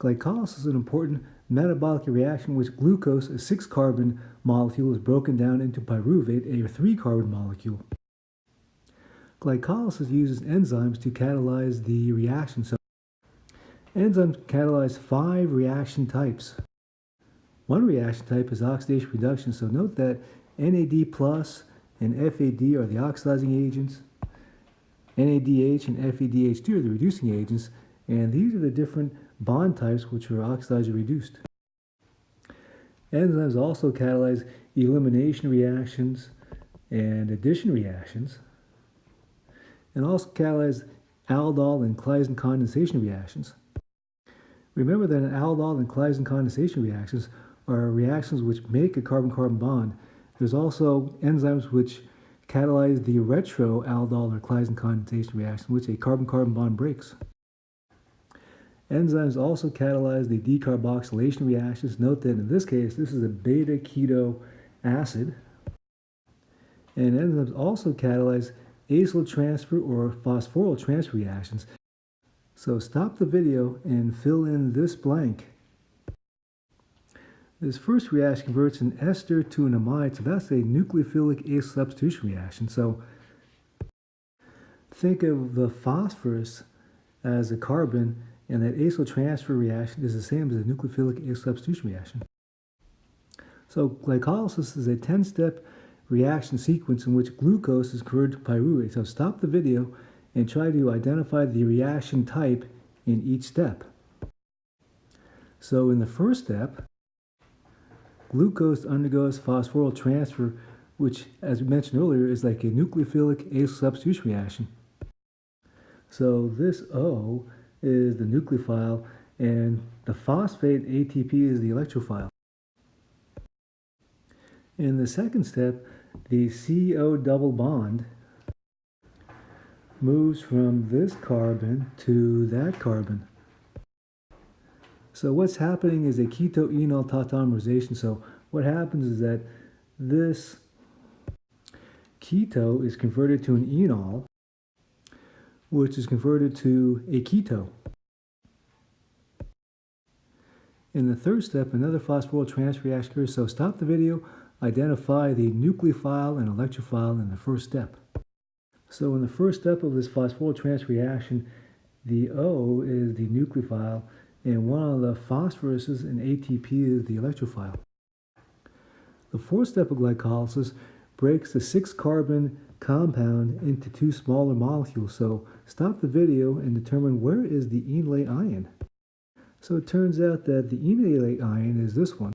Glycolysis is an important metabolic reaction in which glucose, a 6-carbon molecule, is broken down into pyruvate, a 3-carbon molecule. Glycolysis uses enzymes to catalyze the reaction. So enzymes catalyze 5 reaction types. One reaction type is oxidation reduction, so note that NAD plus and FAD are the oxidizing agents, NADH and FADH2 are the reducing agents, and these are the different bond types which are oxidized or reduced. Enzymes also catalyze elimination reactions and addition reactions, and also catalyze aldol and Claisen condensation reactions. Remember that aldol and Claisen condensation reactions are reactions which make a carbon-carbon bond. There's also enzymes which catalyze the retro-aldol or Claisen condensation reaction, which a carbon-carbon bond breaks. Enzymes also catalyze the decarboxylation reactions. Note that in this case, this is a beta-keto acid. And enzymes also catalyze acyl transfer or phosphoryl transfer reactions. So stop the video and fill in this blank. This first reaction converts an ester to an amide, so that's a nucleophilic acyl substitution reaction. So think of the phosphorus as a carbon, and that acyl transfer reaction is the same as a nucleophilic acyl substitution reaction. So glycolysis is a 10-step reaction sequence in which glucose is converted to pyruvate. So stop the video and try to identify the reaction type in each step. So in the first step, glucose undergoes phosphoryl transfer, which, as we mentioned earlier, is like a nucleophilic acyl substitution reaction. So this O is the nucleophile, and the phosphate ATP is the electrophile. In the second step, the CO double bond moves from this carbon to that carbon. So what's happening is a keto-enol tautomerization. So what happens is that this keto is converted to an enol, which is converted to a keto. In the third step, another phosphoryl transfer reaction occurs. So stop the video, identify the nucleophile and electrophile in the first step. So in the first step of this phosphoryl transfer reaction, the O is the nucleophile, and one of the phosphoruses in ATP is the electrophile. The fourth step of glycolysis breaks the 6-carbon compound into 2 smaller molecules. So stop the video and determine where is the enolate ion. So it turns out that the enolate ion is this one.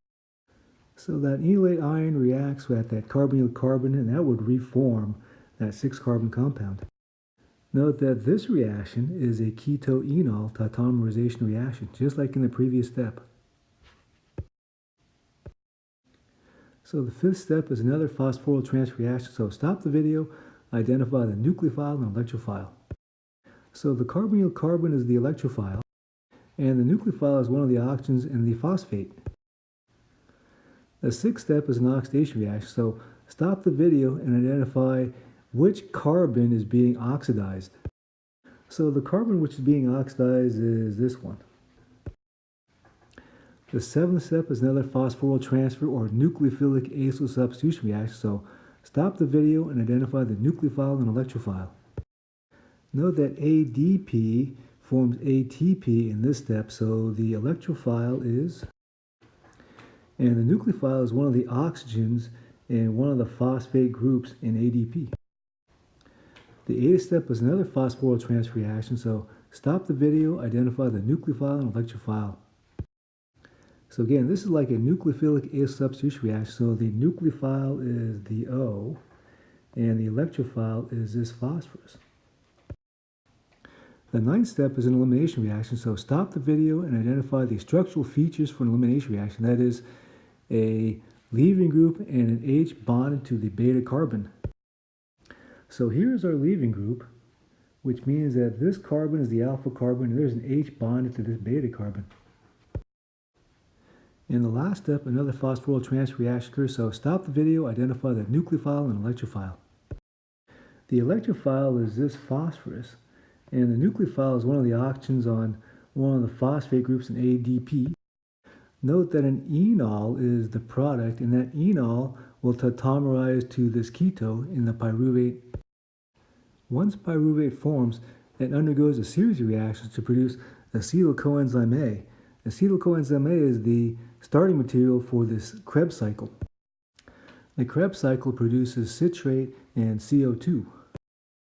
So that enolate ion reacts with that carbonyl carbon, and that would reform that 6-carbon compound. Note that this reaction is a keto-enol tautomerization reaction, just like in the previous step. So the fifth step is another phosphoryl transfer reaction. So stop the video, identify the nucleophile and electrophile. So the carbonyl carbon is the electrophile, and the nucleophile is one of the oxygens in the phosphate. The sixth step is an oxidation reaction. So stop the video and identify which carbon is being oxidized. So the carbon which is being oxidized is this one. The seventh step is another phosphoryl transfer or nucleophilic acyl substitution reaction. So stop the video and identify the nucleophile and electrophile. Note that ADP forms ATP in this step, so the electrophile is, and the nucleophile is one of the oxygens in one of the phosphate groups in ADP. The eighth step is another phosphoryl transfer reaction, so stop the video, identify the nucleophile and electrophile. So again, this is like a nucleophilic acyl substitution reaction, so the nucleophile is the O, and the electrophile is this phosphorus. The ninth step is an elimination reaction, so stop the video and identify the structural features for an elimination reaction, that is a leaving group and an H bonded to the beta carbon. So here's our leaving group, which means that this carbon is the alpha carbon, and there's an H bonded to this beta carbon. In the last step, another phosphoryl transfer reaction occurs, so stop the video, identify the nucleophile and electrophile. The electrophile is this phosphorus, and the nucleophile is one of the oxygens on one of the phosphate groups in ADP. Note that an enol is the product, and that enol will tautomerize to this keto in the pyruvate. Once pyruvate forms, it undergoes a series of reactions to produce acetyl coenzyme A. Acetyl coenzyme A is the starting material for this Krebs cycle. The Krebs cycle produces citrate and CO2.